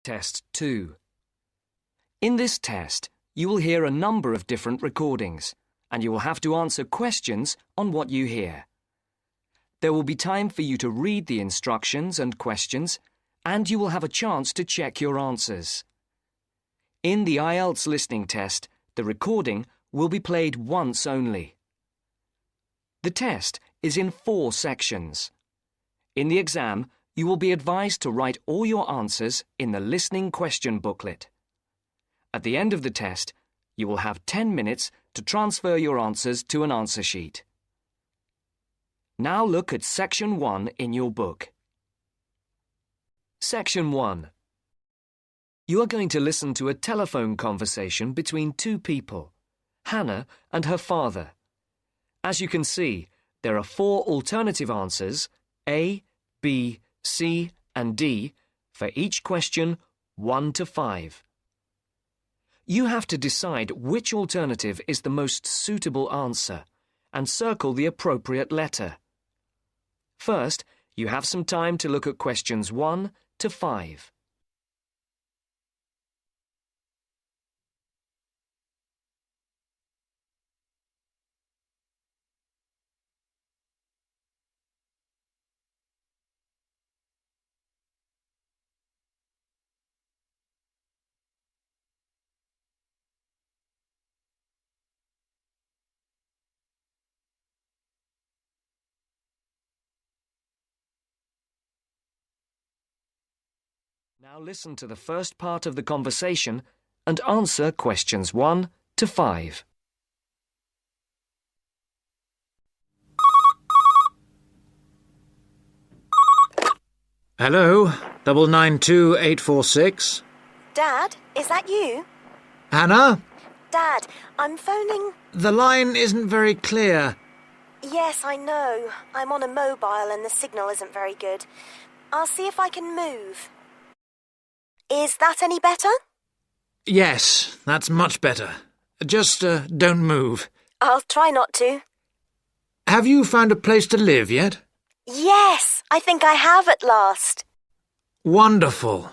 Test 2. In this test, you will hear a number of different recordings, and you will have to answer questions on what you hear. There will be time for you to read the instructions and questions, and you will have a chance to check your answers. In the IELTS listening test, the recording will be played once only. The test is in 4 sections. In the exam, you will be advised to write all your answers in the listening question booklet. At the end of the test, you will have 10 minutes to transfer your answers to an answer sheet. Now look at Section 1 in your book. Section 1. You are going to listen to a telephone conversation between 2 people, Hannah and her father. As you can see, there are 4 alternative answers, A, B, C and D, for each question 1 to 5. You have to decide which alternative is the most suitable answer and circle the appropriate letter. First, you have some time to look at questions 1 to 5. Now listen to the first part of the conversation and answer questions 1 to 5. Hello, 992846. Dad, is that you? Hannah? Dad, I'm phoning... The line isn't very clear. Yes, I know. I'm on a mobile and the signal isn't very good. I'll see if I can move. Is that any better? Yes, that's much better. Just don't move. I'll try not to. Have you found a place to live yet? Yes, I think I have at last. Wonderful.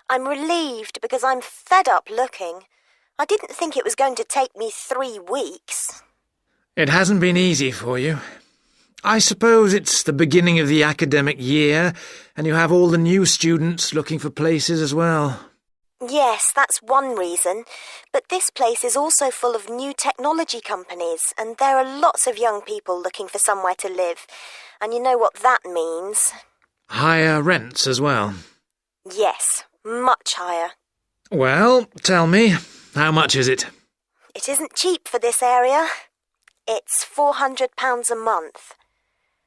I'm relieved because I'm fed up looking. I didn't think it was going to take me 3 weeks. It hasn't been easy for you. I suppose it's the beginning of the academic year, and you have all the new students looking for places as well. Yes, that's one reason. But this place is also full of new technology companies, and there are lots of young people looking for somewhere to live. And you know what that means. Higher rents as well. Yes, much higher. Well, tell me, how much is it? It isn't cheap for this area. It's £400 a month.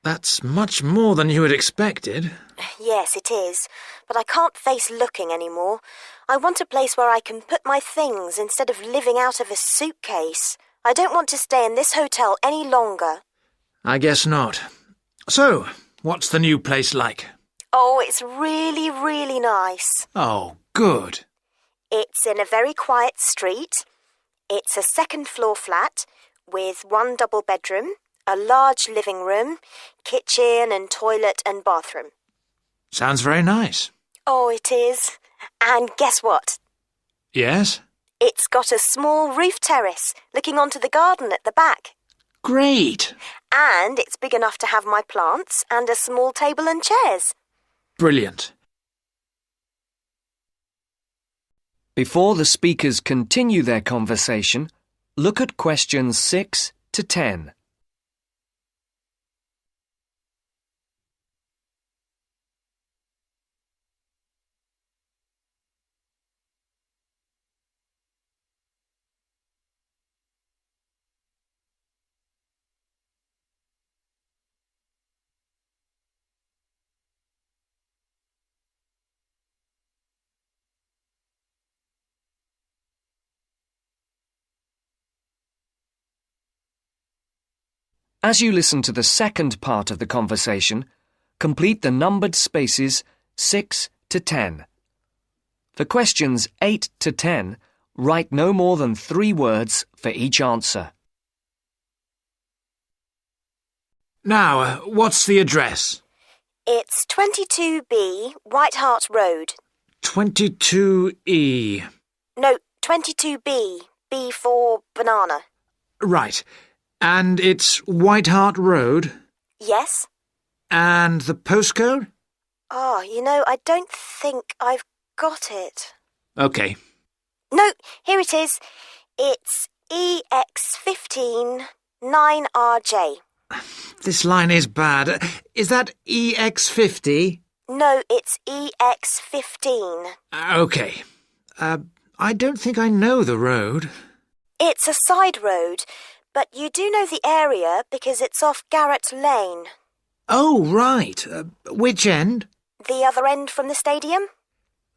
That's much more than you had expected. Yes, it is. But I can't face looking anymore. I want a place where I can put my things instead of living out of a suitcase. I don't want to stay in this hotel any longer. I guess not. So, what's the new place like? Oh, it's really, really nice. Oh, good. It's in a very quiet street. It's a 2nd-floor flat with 1 double bedroom, a large living room, kitchen and toilet and bathroom. Sounds very nice. Oh, it is. And guess what? Yes? It's got a small roof terrace looking onto the garden at the back. Great. And it's big enough to have my plants and a small table and chairs. Brilliant. Before the speakers continue their conversation, look at questions 6 to 10. As you listen to the second part of the conversation, complete the numbered spaces 6 to 10. For questions 8 to 10, write no more than 3 words for each answer. Now, what's the address? It's 22B White Hart Road. 22E. No, 22B. B for banana. Right. And it's White Hart Road? Yes? And the postcode? I don't think I've got it. OK. No, here it is. It's EX15 9RJ. This line is bad. Is that EX50? No, it's EX15. OK. I don't think I know the road. It's a side road, but you do know the area because it's off Garrett Lane. Oh, right. Which end? The other end from the stadium?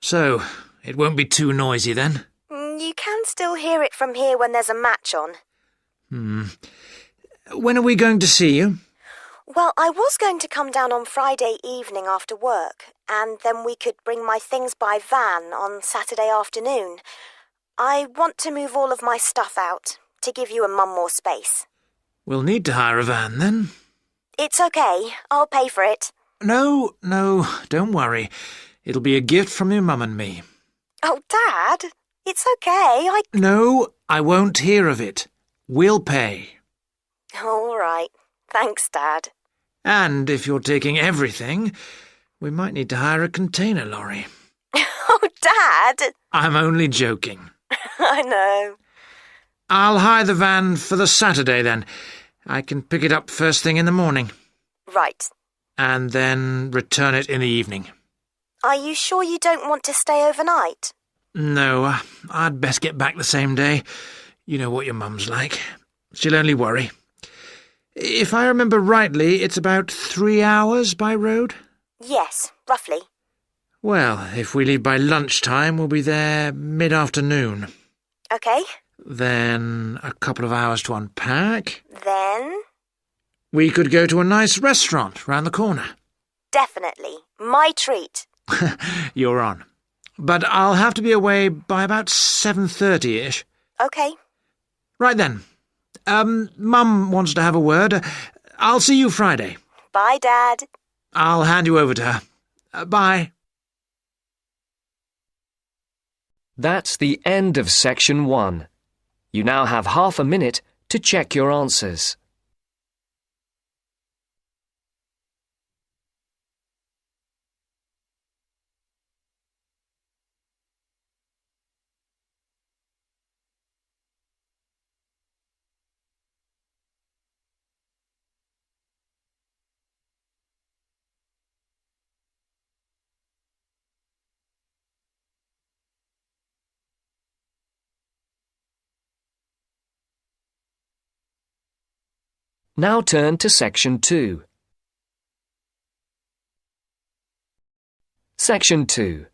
So, it won't be too noisy then? You can still hear it from here when there's a match on. When are we going to see you? Well, I was going to come down on Friday evening after work, and then we could bring my things by van on Saturday afternoon. I want to move all of my stuff out, to give you and Mum more space. We'll need to hire a van then. It's okay. I'll pay for it. No, don't worry. It'll be a gift from your mum and me. Oh, Dad, it's okay. No, I won't hear of it. We'll pay. All right. Thanks, Dad. And if you're taking everything, we might need to hire a container lorry. Oh, Dad! I'm only joking. I know. I'll hire the van for the Saturday then. I can pick it up first thing in the morning. Right. And then return it in the evening. Are you sure you don't want to stay overnight? No, I'd best get back the same day. You know what your mum's like. She'll only worry. If I remember rightly, it's about 3 hours by road? Yes, roughly. Well, if we leave by lunchtime, we'll be there mid-afternoon. OK. Then a couple of hours to unpack. Then? We could go to a nice restaurant round the corner. Definitely. My treat. You're on. But I'll have to be away by about 7:30ish. OK. Right then. Mum wants to have a word. I'll see you Friday. Bye, Dad. I'll hand you over to her. Bye. That's the end of Section 1. You now have half a minute to check your answers. Now turn to Section 2. Section 2.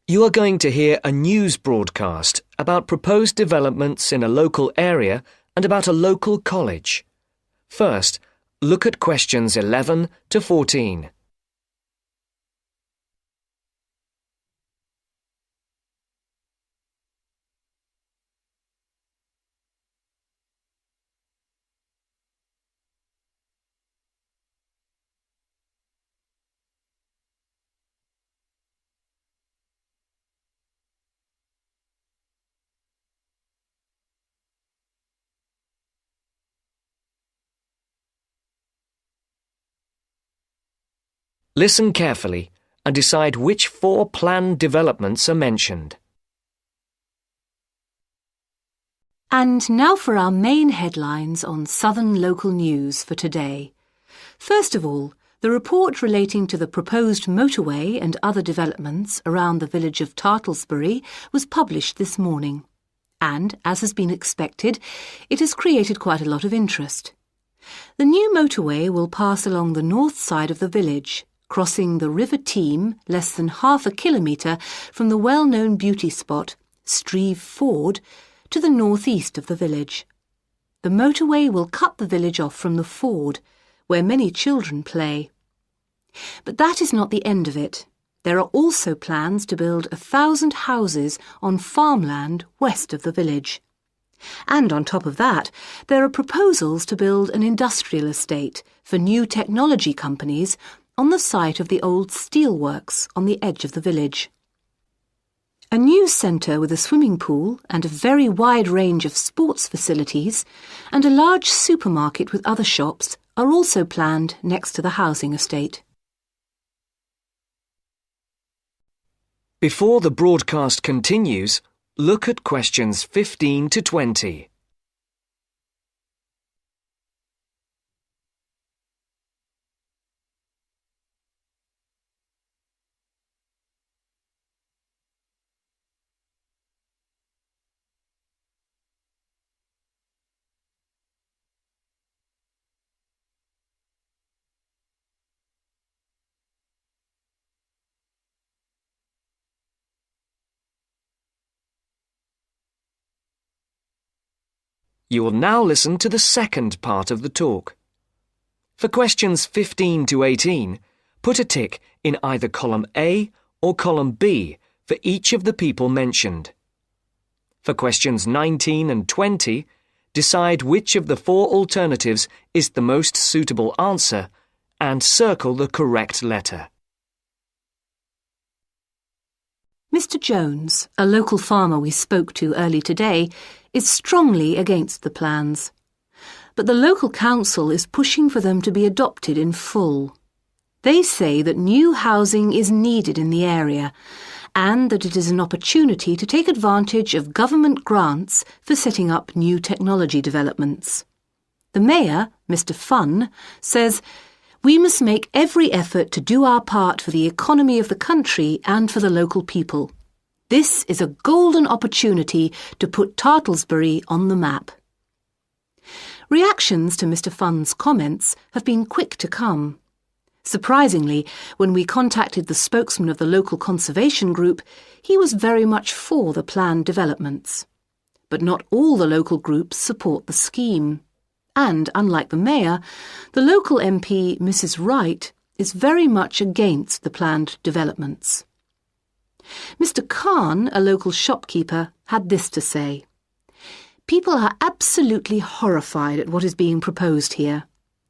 You are going to hear a news broadcast about proposed developments in a local area and about a local college. First, look at questions 11 to 14. Listen carefully and decide which 4 planned developments are mentioned. And now for our main headlines on Southern local news for today. First of all, the report relating to the proposed motorway and other developments around the village of Tartlesbury was published this morning. And, as has been expected, it has created quite a lot of interest. The new motorway will pass along the north side of the village, crossing the River Team less than half a kilometre from the well-known beauty spot, Streve Ford, to the northeast of the village. The motorway will cut the village off from the ford, where many children play. But that is not the end of it. There are also plans to build 1,000 houses on farmland west of the village. And on top of that, there are proposals to build an industrial estate for new technology companies on the site of the old steelworks on the edge of the village. A news centre with a swimming pool and a very wide range of sports facilities and a large supermarket with other shops are also planned next to the housing estate. Before the broadcast continues, look at questions 15 to 20. You will now listen to the second part of the talk. For questions 15 to 18, put a tick in either column A or column B for each of the people mentioned. For questions 19 and 20, decide which of the four alternatives is the most suitable answer and circle the correct letter. Mr. Jones, a local farmer we spoke to early today, is strongly against the plans. But the local council is pushing for them to be adopted in full. They say that new housing is needed in the area and that it is an opportunity to take advantage of government grants for setting up new technology developments. The mayor, Mr. Fun, says, "We must make every effort to do our part for the economy of the country and for the local people. This is a golden opportunity to put Tartlesbury on the map." Reactions to Mr. Fun's comments have been quick to come. Surprisingly, when we contacted the spokesman of the local conservation group, he was very much for the planned developments. But not all the local groups support the scheme. And, unlike the mayor, the local MP, Mrs. Wright, is very much against the planned developments. Mr. Khan, a local shopkeeper, had this to say: "People are absolutely horrified at what is being proposed here.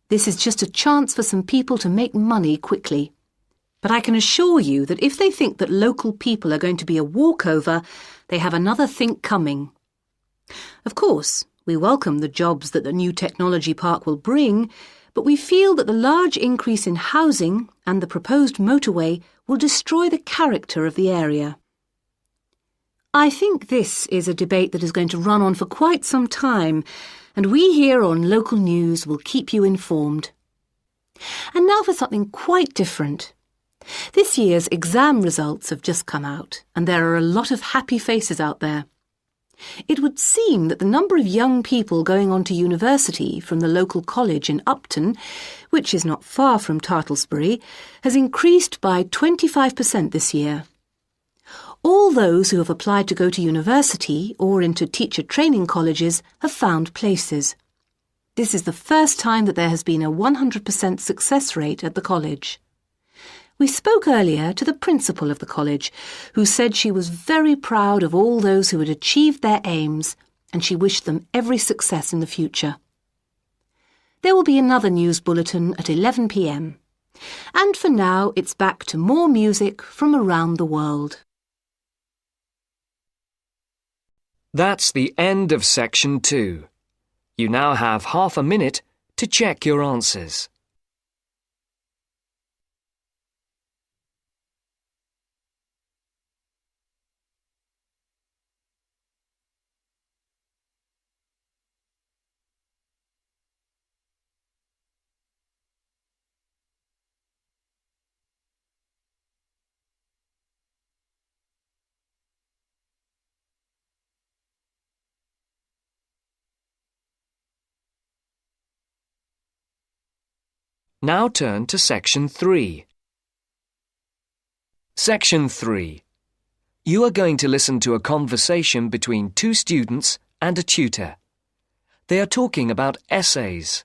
This is just a chance for some people to make money quickly. But I can assure you that if they think that local people are going to be a walkover, they have another think coming. Of course, we welcome the jobs that the new technology park will bring, but we feel that the large increase in housing and the proposed motorway will destroy the character of the area." I think this is a debate that is going to run on for quite some time, and we here on Local News will keep you informed. And now for something quite different. This year's exam results have just come out, and there are a lot of happy faces out there. It would seem that the number of young people going on to university from the local college in Upton, which is not far from Tartlesbury, has increased by 25% this year. All those who have applied to go to university or into teacher training colleges have found places. This is the first time that there has been a 100% success rate at the college. We spoke earlier to the principal of the college, who said she was very proud of all those who had achieved their aims, and she wished them every success in the future. There will be another news bulletin at 11 p.m. And for now, it's back to more music from around the world. That's the end of section 2. You now have half a minute to check your answers. Now turn to section 3. Section 3. You are going to listen to a conversation between two students and a tutor. They are talking about essays.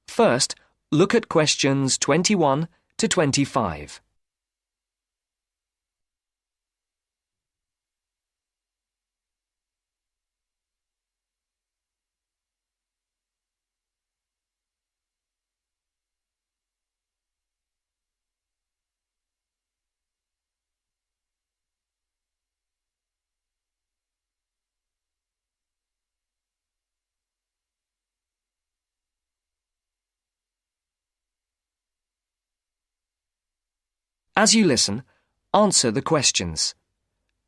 First, look at questions 21 to 25. As you listen, answer the questions.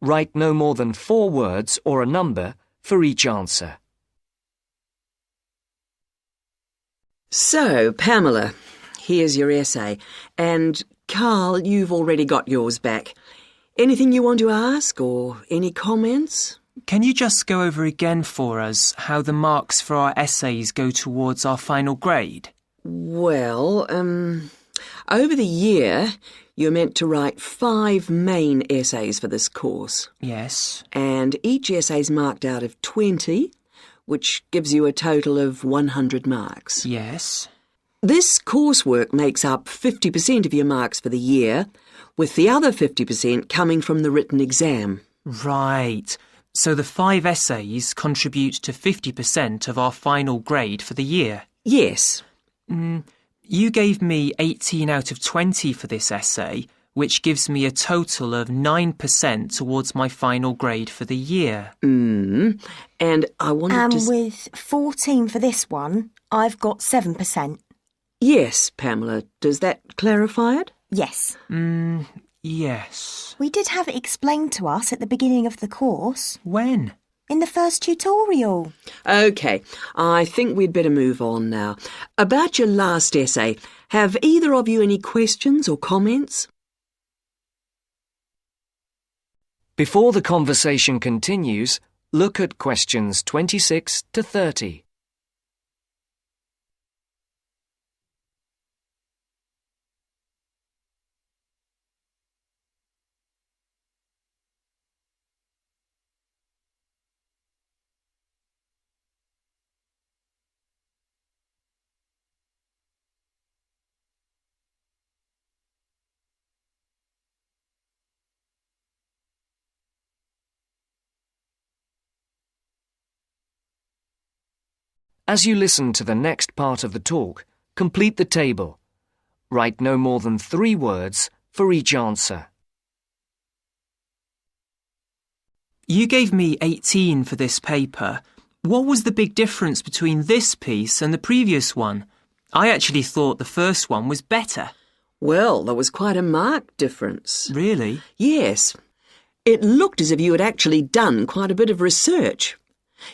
Write no more than 4 words or a number for each answer. So, Pamela, here's your essay. And, Carl, you've already got yours back. Anything you want to ask or any comments? Can you just go over again for us how the marks for our essays go towards our final grade? Well, over the year, you're meant to write 5 main essays for this course. Yes. And each essay's marked out of 20, which gives you a total of 100 marks. Yes. This coursework makes up 50% of your marks for the year, with the other 50% coming from the written exam. Right. So the 5 essays contribute to 50% of our final grade for the year? Yes. You gave me 18 out of 20 for this essay, which gives me a total of 9% towards my final grade for the year. And I wanted to... And with 14 for this one, I've got 7%. Yes, Pamela. Does that clarify it? Yes. Yes. We did have it explained to us at the beginning of the course. When? In the first tutorial. OK, I think we'd better move on now. About your last essay, have either of you any questions or comments? Before the conversation continues, look at questions 26 to 30. As you listen to the next part of the talk, complete the table. Write no more than 3 words for each answer. You gave me 18 for this paper. What was the big difference between this piece and the previous one? I actually thought the first one was better. Well, there was quite a marked difference. Really? Yes. It looked as if you had actually done quite a bit of research.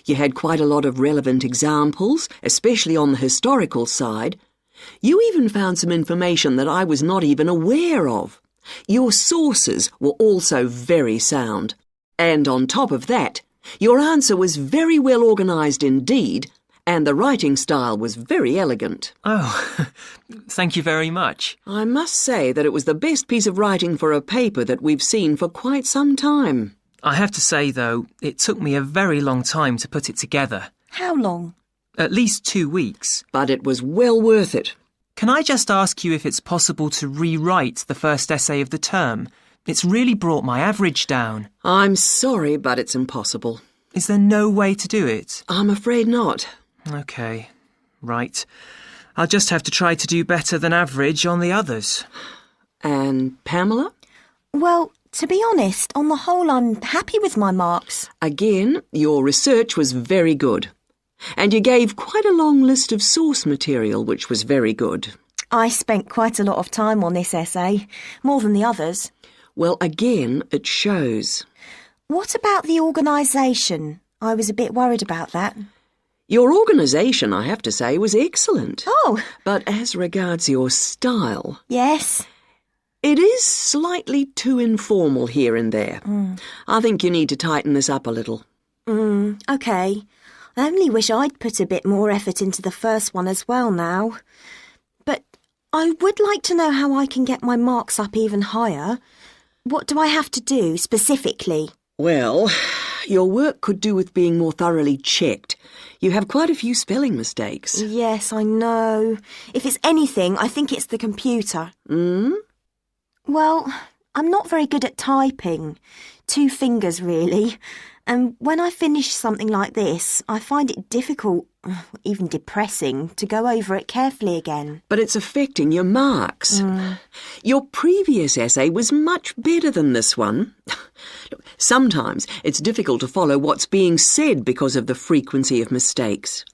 You had quite a lot of relevant examples, especially on the historical side. You even found some information that I was not even aware of. Your sources were also very sound. And on top of that, your answer was very well organised indeed, and the writing style was very elegant. Oh, thank you very much. I must say that it was the best piece of writing for a paper that we've seen for quite some time. I have to say, though, it took me a very long time to put it together. How long? At least 2 weeks. But it was well worth it. Can I just ask you if it's possible to rewrite the first essay of the term? It's really brought my average down. I'm sorry, but it's impossible. Is there no way to do it? I'm afraid not. OK, right. I'll just have to try to do better than average on the others. And Pamela? Well, to be honest, on the whole, I'm happy with my marks. Again, your research was very good. And you gave quite a long list of source material, which was very good. I spent quite a lot of time on this essay, more than the others. Well, again, it shows. What about the organisation? I was a bit worried about that. Your organisation, I have to say, was excellent. Oh! But as regards your style... Yes? It is slightly too informal here and there. I think you need to tighten this up a little. OK. I only wish I'd put a bit more effort into the first one as well now. But I would like to know how I can get my marks up even higher. What do I have to do specifically? Well, your work could do with being more thoroughly checked. You have quite a few spelling mistakes. Yes, I know. If it's anything, I think it's the computer. Well, I'm not very good at typing. 2 fingers, really. And when I finish something like this, I find it difficult, even depressing, to go over it carefully again. But it's affecting your marks. Your previous essay was much better than this one. Sometimes it's difficult to follow what's being said because of the frequency of mistakes.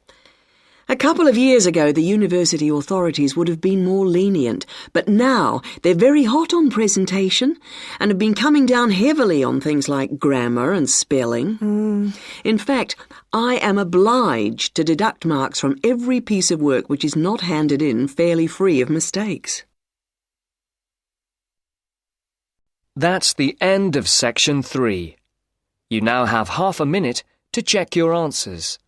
A couple of years ago, the university authorities would have been more lenient, but now they're very hot on presentation and have been coming down heavily on things like grammar and spelling. In fact, I am obliged to deduct marks from every piece of work which is not handed in fairly free of mistakes. That's the end of section 3. You now have half a minute to check your answers.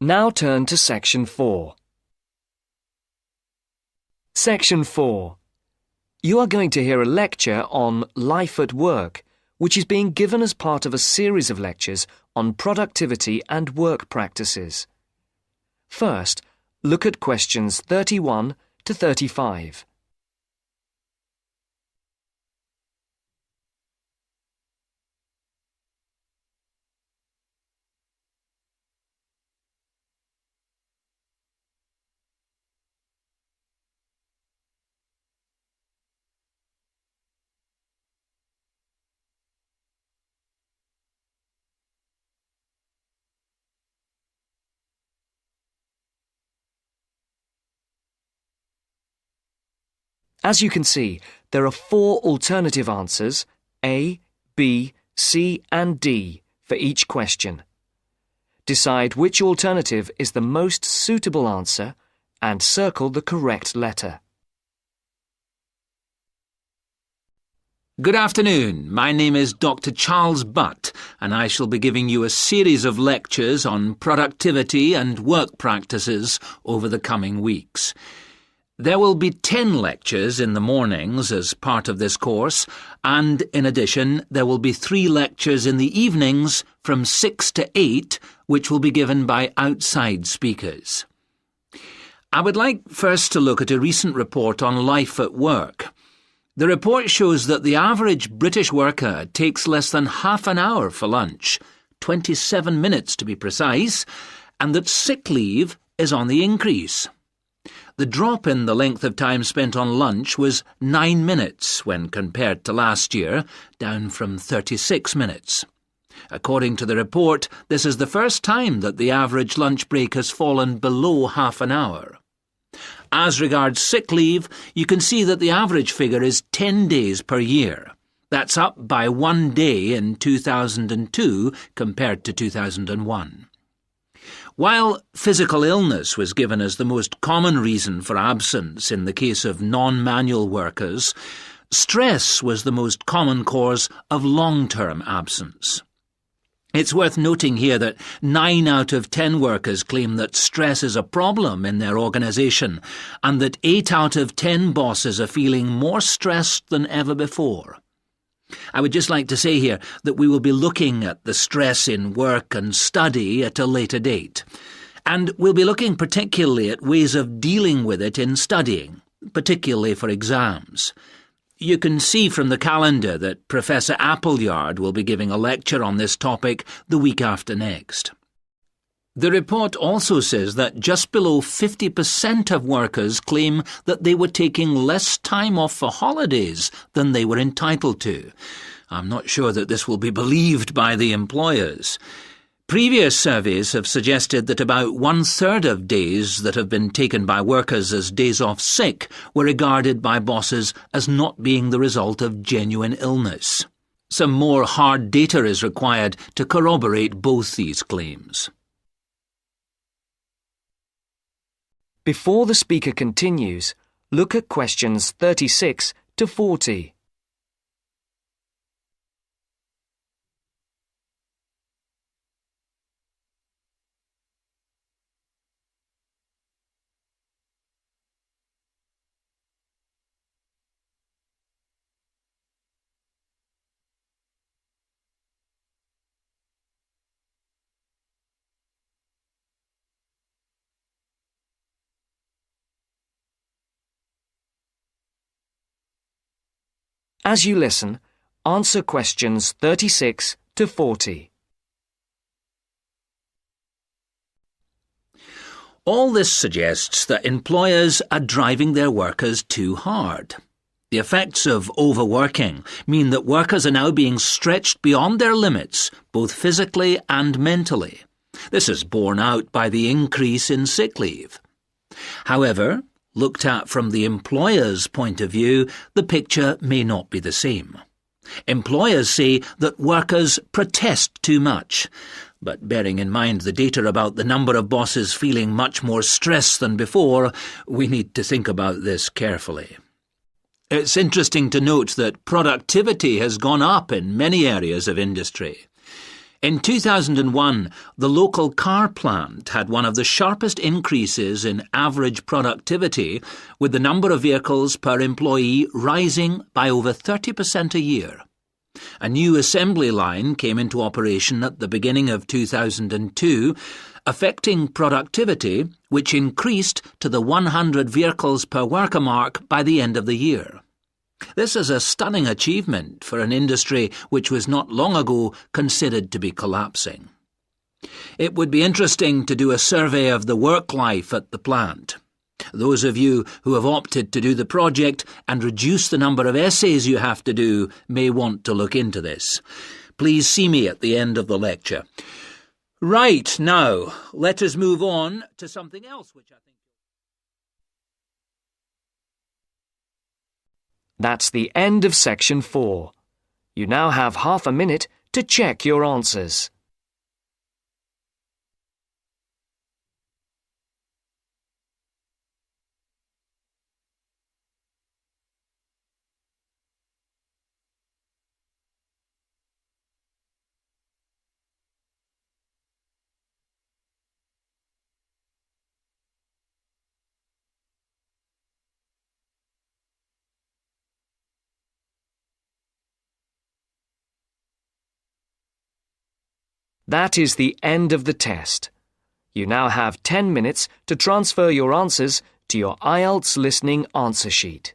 Now turn to section 4. Section 4. You are going to hear a lecture on life at work, which is being given as part of a series of lectures on productivity and work practices. First, look at questions 31 to 35. As you can see, there are 4 alternative answers, A, B, C and D, for each question. Decide which alternative is the most suitable answer and circle the correct letter. Good afternoon. My name is Dr. Charles Butt, and I shall be giving you a series of lectures on productivity and work practices over the coming weeks. There will be 10 lectures in the mornings as part of this course, and in addition there will be 3 lectures in the evenings from 6 to 8, which will be given by outside speakers. I would like first to look at a recent report on life at work. The report shows that the average British worker takes less than half an hour for lunch, 27 minutes to be precise, and that sick leave is on the increase. The drop in the length of time spent on lunch was 9 minutes when compared to last year, down from 36 minutes. According to the report, this is the first time that the average lunch break has fallen below half an hour. As regards sick leave, you can see that the average figure is 10 days per year. That's up by 1 day in 2002 compared to 2001. While physical illness was given as the most common reason for absence in the case of non-manual workers, stress was the most common cause of long-term absence. It's worth noting here that 9 out of 10 workers claim that stress is a problem in their organisation, and that 8 out of 10 bosses are feeling more stressed than ever before. I would just like to say here that we will be looking at the stress in work and study at a later date. And we'll be looking particularly at ways of dealing with it in studying, particularly for exams. You can see from the calendar that Professor Appleyard will be giving a lecture on this topic the week after next. The report also says that just below 50% of workers claim that they were taking less time off for holidays than they were entitled to. I'm not sure that this will be believed by the employers. Previous surveys have suggested that about 1/3 of days that have been taken by workers as days off sick were regarded by bosses as not being the result of genuine illness. Some more hard data is required to corroborate both these claims. Before the speaker continues, look at questions 36 to 40. As you listen, answer questions 36 to 40. All this suggests that employers are driving their workers too hard. The effects of overworking mean that workers are now being stretched beyond their limits, both physically and mentally. This is borne out by the increase in sick leave. However, looked at from the employer's point of view, the picture may not be the same. Employers say that workers protest too much, but bearing in mind the data about the number of bosses feeling much more stress than before, we need to think about this carefully. It's interesting to note that productivity has gone up in many areas of industry. In 2001, the local car plant had one of the sharpest increases in average productivity, with the number of vehicles per employee rising by over 30% a year. A new assembly line came into operation at the beginning of 2002, affecting productivity, which increased to the 100 vehicles per worker mark by the end of the year. This is a stunning achievement for an industry which was not long ago considered to be collapsing. It would be interesting to do a survey of the work life at the plant. Those of you who have opted to do the project and reduce the number of essays you have to do may want to look into this. Please see me at the end of the lecture. Right, now, let us move on to something else which I think... That's the end of section 4. You now have half a minute to check your answers. That is the end of the test. You now have 10 minutes to transfer your answers to your IELTS listening answer sheet.